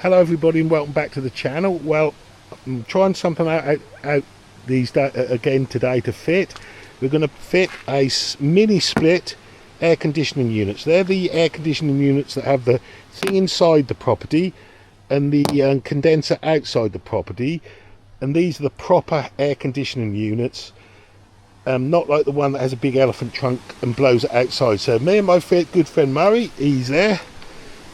Hello everybody and welcome back to the channel. Well, I'm trying something out these again today to fit. We're going to fit a mini split air conditioning units. They're the air conditioning units that have the thing inside the property and the condenser outside the property, and these are the proper air conditioning units, not like the one that has a big elephant trunk and blows it outside. So me and my good friend Murray, he's there,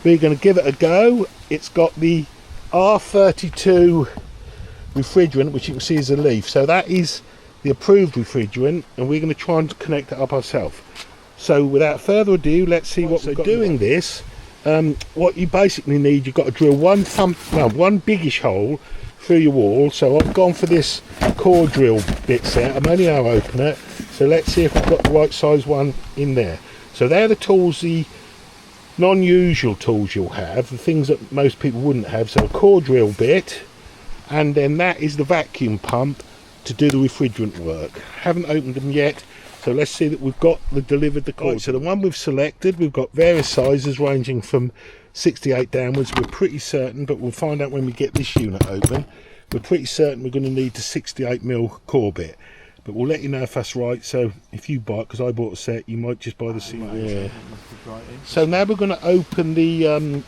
we're going to give it a go. It's got the R32 refrigerant, which you can see is a leaf, so that is the approved refrigerant, and we're going to try and connect it up ourselves. So without further ado, let's see what we've got. Doing this, what you basically need, you've got to drill one biggish hole through your wall. So I've gone for this core drill bit set. I'm only going to open it, so let's see if we've got the right size one in there. So they're the tools, the non-usual tools you'll have, the things that most people wouldn't have. So a core drill bit, and then that is the vacuum pump to do the refrigerant work. Haven't opened them yet, so let's see that we've got delivered the cord. Right, so the one we've selected, we've got various sizes ranging from 68 downwards. We're pretty certain, but we'll find out when we get this unit open, we're pretty certain we're going to need the 68mm core bit, but we'll let you know if that's right. So if you buy it, because I bought a set, you might just buy the set. Yeah. So now we're going to open the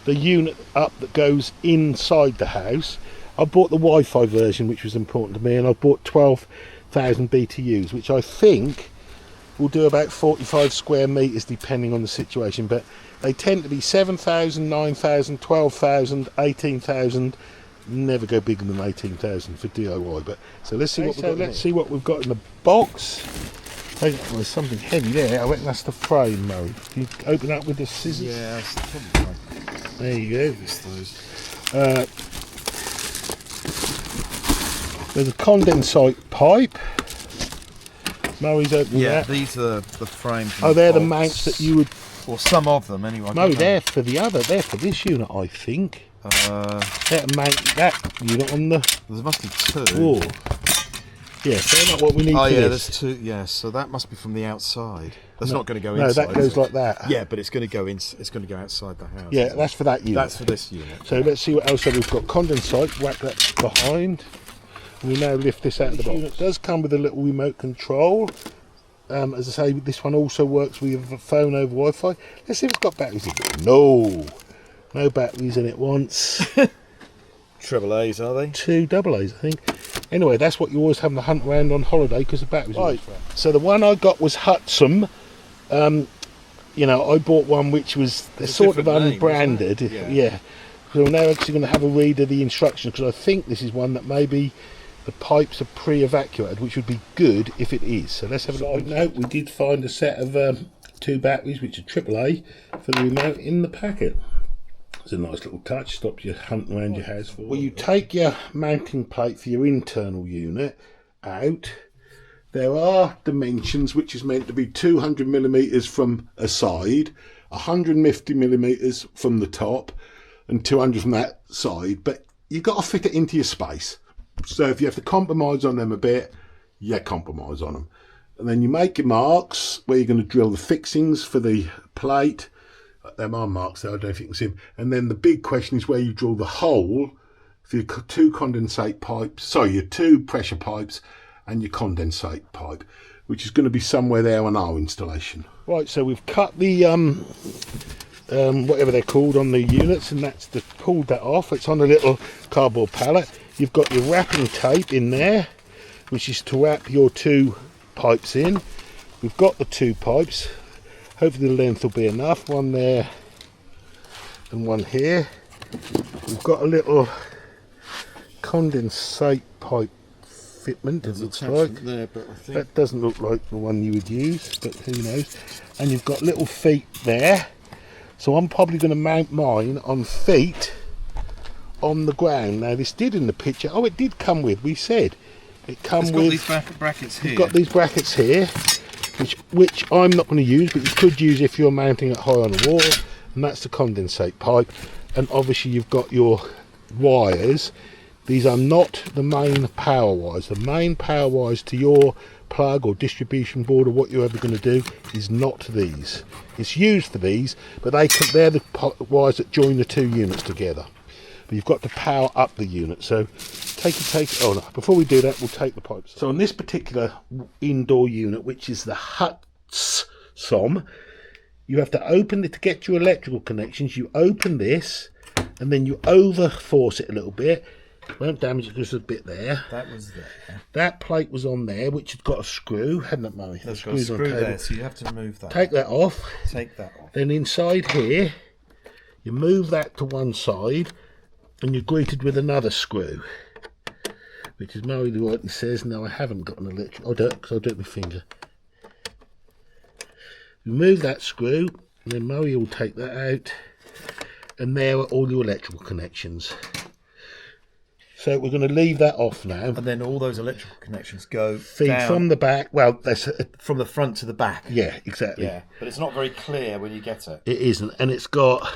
unit up that goes inside the house. I bought the Wi-Fi version, which was important to me, and I bought 12,000 BTUs, which I think will do about 45 square meters depending on the situation, but they tend to be 7,000, 9,000, 12,000, 18,000. Never go bigger than 18,000 for DIY. But so let's see see what we've got in the box. Oh, there's something heavy there. I reckon that's the frame, Murray. Can you open up with the scissors? Yeah, that's probably right. There you go. There's a condensate pipe. Murray's opening that. Yeah, these are the frames. Oh, they're the mounts that you would... Or some of them, anyway. No, they're for the other. They're for this unit, I think. They're to mount that unit on the... There must be two. Wall. Yes, they're not what we need for yeah, this. there's two. Yeah, so that must be from the outside. That's not going to go inside. No, that goes like that. Yeah, but it's going to go in. It's going to go outside the house. Yeah, that's for that unit. That's for this unit. So let's see what else we've got. Condensate, whack that behind. We now lift this out of the box. It does come with a little remote control. As I say, this one also works with a phone over Wi-Fi. Let's see if it's got batteries in it. No batteries in it once. Triple A's, are they? Two double A's, I think. Anyway, that's what you always have to hunt around on holiday, because the batteries are right. So the one I got was Hudson. You know, I bought one which was sort of unbranded. Name, yeah. So we're now actually going to have a read of the instructions, because I think this is one that maybe the pipes are pre-evacuated, which would be good if it is. So let's have a look. Note, we did find a set of two batteries, which are AAA, for the remote in the packet. It's a nice little touch, stops you hunting around your house for. Well, you take your mounting plate for your internal unit out. There are dimensions, which is meant to be 200mm from a side, 150mm from the top, and 200 from that side, but you've got to fit it into your space. So if you have to compromise on them a bit, yeah, compromise on them. And then you make your marks where you're going to drill the fixings for the plate. Them are marks there, I don't know if you can see them. And then the big question is where you drill the hole for your two condensate pipes, sorry, your two pressure pipes and your condensate pipe, which is going to be somewhere there on our installation. Right, so we've cut the whatever they're called on the units, and that's pulled that off. It's on a little cardboard pallet. You've got your wrapping tape in there, which is to wrap your two pipes in. We've got the two pipes. Hopefully the length will be enough. One there and one here. We've got a little condensate pipe fitment, it looks like. There, but I think that doesn't look like the one you would use, but who knows. And you've got little feet there. So I'm probably going to mount mine on feet on the ground. Now this did in the picture, oh, it did come with, we said it come with these brackets here. You've got these brackets here, which I'm not going to use, but you could use if you're mounting it high on a wall. And that's the condensate pipe. And obviously you've got your wires. These are not the main power wires. The main power wires to your plug or distribution board or what you're ever going to do is not these. It's used for these, but they're the wires that join the two units together. but you've got to power up the unit. So oh no, before we do that, we'll take the pipes. So on this particular indoor unit, which is the Hutsom, you have to open it to get your electrical connections. You open this and then you over force it a little bit. Won't damage it because there's a bit there. That was there. That plate was on there, which had got a screw, hadn't it, Murray? There's got a screw there, so you have to move that. Take that off. Take that off. Then inside here, you move that to one side, and you're greeted with another screw, which is Murray rightly says, no, I haven't got an electric. I'll do it because I'll do it with my finger. You move that screw, and then Murray will take that out, and there are all your electrical connections. So we're going to leave that off now. And then all those electrical connections go feed down from the back. Well, that's from the front to the back. Yeah, exactly. Yeah, but it's not very clear when you get it. It isn't, and it's got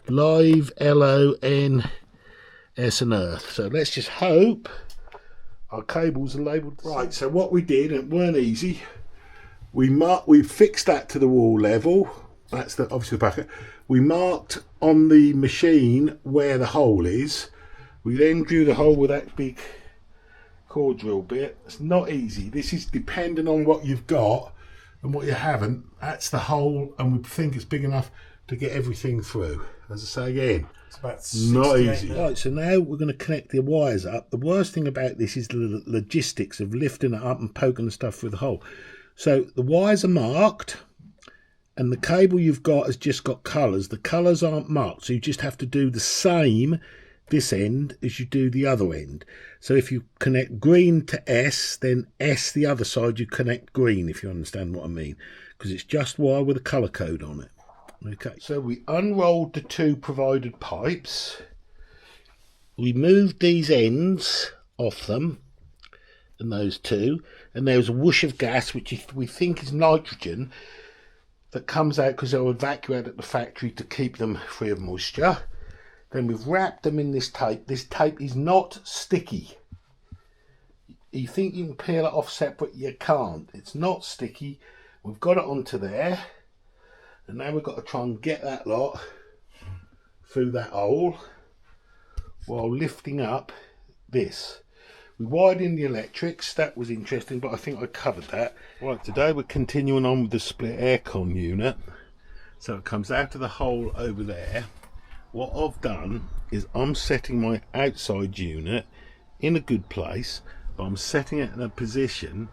live LON S and earth. So let's just hope our cables are labelled right. So what we did, and it weren't easy. We fixed that to the wall level. That's obviously the bracket. We marked on the machine where the hole is. We then drew the hole with that big core drill bit. It's not easy. This is depending on what you've got and what you haven't. That's the hole, and we think it's big enough to get everything through. As I say again, it's about not easy. Right, so now we're going to connect the wires up. The worst thing about this is the logistics of lifting it up and poking the stuff through the hole. So the wires are marked, and the cable you've got has just got colours. The colours aren't marked, so you just have to do the same this end as you do the other end. So if you connect green to S, then S the other side you connect green, if you understand what I mean, because it's just wire with a colour code on it. Okay, so we unrolled the two provided pipes, we moved these ends off them, and those two, and there's a whoosh of gas which we think is nitrogen that comes out because they'll evacuate at the factory to keep them free of moisture. Then we've wrapped them in this tape. This tape is not sticky. You think you can peel it off separate, you can't. It's not sticky. We've got it onto there, and now we've got to try and get that lot through that hole while lifting up this. We wired in the electrics. That was interesting, but I think I covered that. Right, today we're continuing on with the split aircon unit. So it comes out of the hole over there. What I've done is I'm setting my outside unit in a good place, but I'm setting it in a position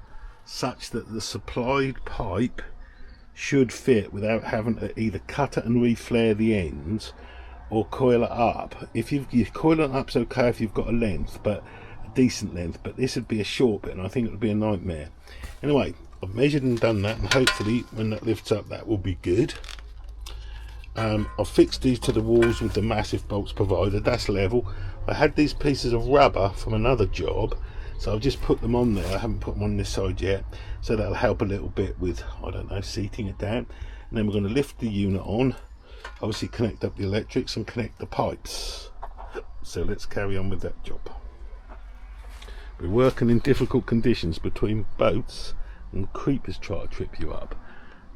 such that the supplied pipe should fit without having to either cut it and reflare the ends or coil it up. If you coil it up's okay if you've got a length, but a decent length, but this would be a short bit and I think it would be a nightmare. Anyway, I've measured and done that, and hopefully when that lifts up that will be good. I've fixed these to the walls with the massive bolts provided. That's level. I had these pieces of rubber from another job, so I've just put them on there. I haven't put them on this side yet, so that'll help a little bit with, I don't know, seating it down. And then we're going to lift the unit on, obviously connect up the electrics and connect the pipes. So let's carry on with that job. We're working in difficult conditions between boats, and creepers try to trip you up.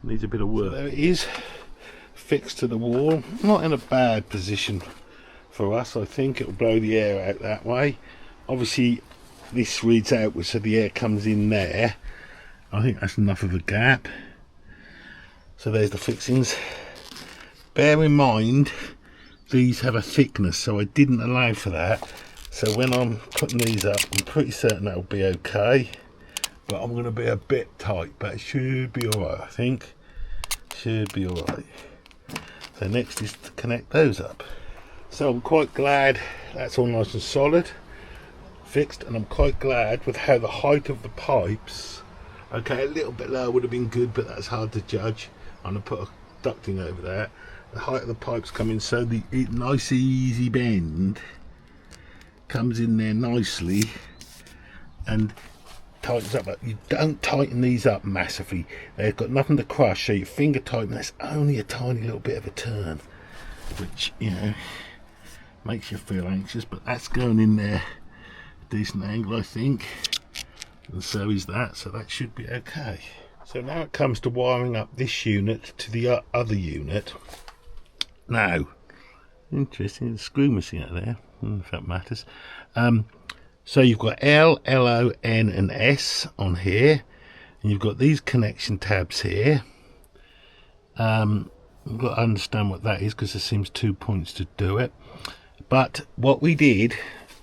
Needs a bit of work. So there it is, fixed to the wall. Not in a bad position for us. I think it'll blow the air out that way. Obviously this reads outwards, so the air comes in there. I think that's enough of a gap. So there's the fixings. Bear in mind these have a thickness, so I didn't allow for that. So when I'm putting these up, I'm pretty certain that'll be okay, but I'm going to be a bit tight, but it should be alright. I think should be alright. So next is to connect those up. So I'm quite glad that's all nice and solid, fixed, and I'm quite glad with how the height of the pipes, okay, a little bit lower would have been good, but that's hard to judge. I'm going to put a ducting over there. The height of the pipes come in, so the nice easy bend comes in there nicely and tightens up. But you don't tighten these up massively. They've got nothing to crush, so your finger tighten, that's only a tiny little bit of a turn, which, you know, makes you feel anxious, but that's going in there a decent angle, I think, and so is that, so that should be okay. So now it comes to wiring up this unit to the other unit. Now Interesting, there's a screw missing out there, if that matters. So you've got L, LO, N and S on here, and you've got these connection tabs here. I've got to understand what that is because there seems 2 points to do it. But what we did,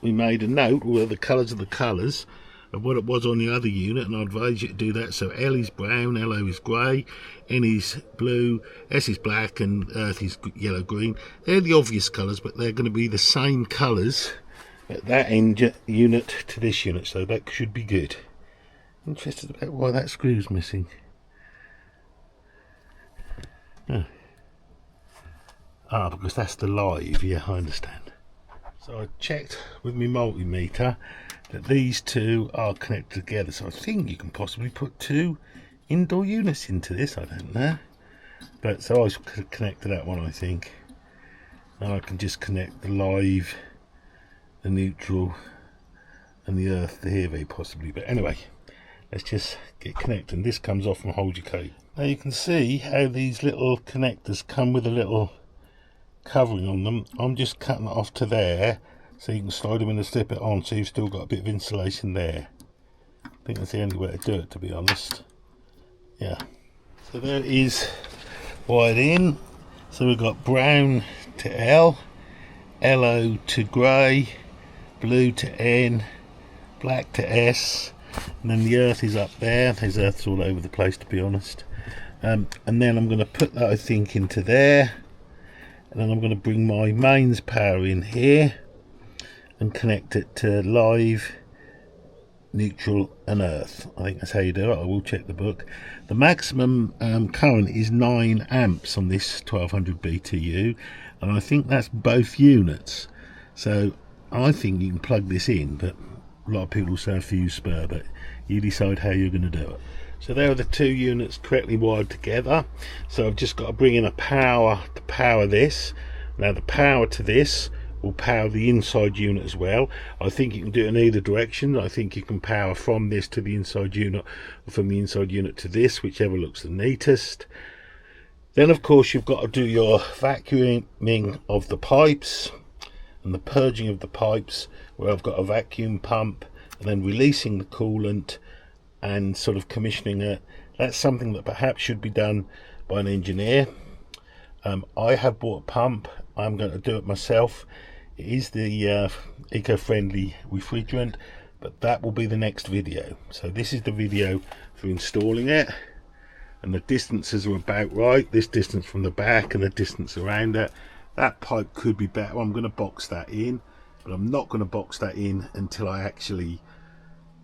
we made a note where the colours are the colours of what it was on the other unit, and I advise you to do that. So L is brown, LO is grey, N is blue, S is black, and Earth is yellow green. They're the obvious colours, but they're going to be the same colours at that end unit to this unit, so that should be good. Interested about why that screw's missing. Because that's the live. Yeah, I understand. So I checked with my multimeter that these two are connected together, so I think you can possibly put 2 indoor units into this. I don't know, but so I could connect to that one, I think. Now I can just connect the live, the neutral and the earth to here very possibly, but anyway, let's just get connected. And this comes off and hold your cable. Now you can see how these little connectors come with a little covering on them. I'm just cutting it off to there so you can slide them in and slip it on, so you've still got a bit of insulation there. I think that's the only way to do it, to be honest. Yeah, so there it is wired in. So we've got brown to L, LO to grey, blue to N, black to S, and then the earth is up there. There's earths all over the place, to be honest. And then I'm going to put that, I think, into there, and then I'm going to bring my mains power in here and connect it to live, neutral and earth. I think that's how you do it. I will check the book. The maximum current is 9 amps on this 1200 BTU, and I think that's both units. So I think you can plug this in, but a lot of people say a fuse spur, but you decide how you're going to do it. So there are the 2 units correctly wired together. So I've just got to bring in a power to power this. Now the power to this will power the inside unit as well. I think you can do it in either direction. I think you can power from this to the inside unit, or from the inside unit to this, whichever looks the neatest. Then of course you've got to do your vacuuming of the pipes and the purging of the pipes, where I've got a vacuum pump and then releasing the coolant and sort of commissioning it. That's something that perhaps should be done by an engineer. I have bought a pump. I'm going to do it myself. It is the eco-friendly refrigerant, but that will be the next video. So this is the video for installing it, and the distances are about right. This distance from the back and the distance around it. That pipe could be better. I'm going to box that in, but I'm not going to box that in until I actually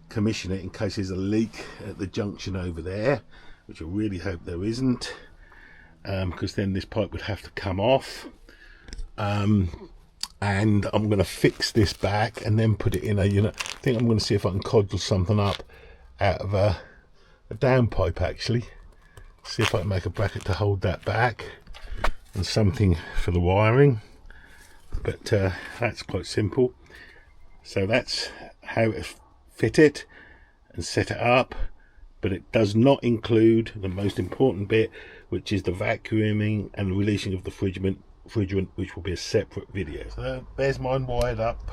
commission it, in case there's a leak at the junction over there, which I really hope there isn't, because then this pipe would have to come off. And I'm going to fix this back and then put it in a unit. I think I'm going to see if I can codgle something up out of a downpipe, actually. See if I can make a bracket to hold that back and something for the wiring. But that's quite simple. So that's how it fit it and set it up, but it does not include the most important bit, which is the vacuuming and releasing of the refrigerant, which will be a separate video. So there's mine wired up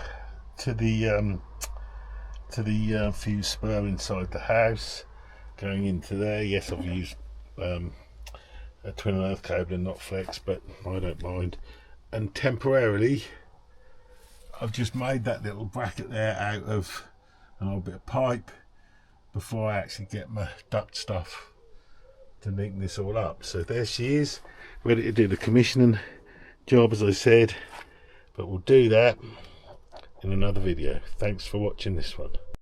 to the fuse spur inside the house, going into there. Yes, I've used a twin and earth cable and not flex, but I don't mind. And temporarily I've just made that little bracket there out of an old bit of pipe before I actually get my duct stuff to link this all up. So there she is, ready to do the commissioning job, as I said, but we'll do that in another video. Thanks for watching this one.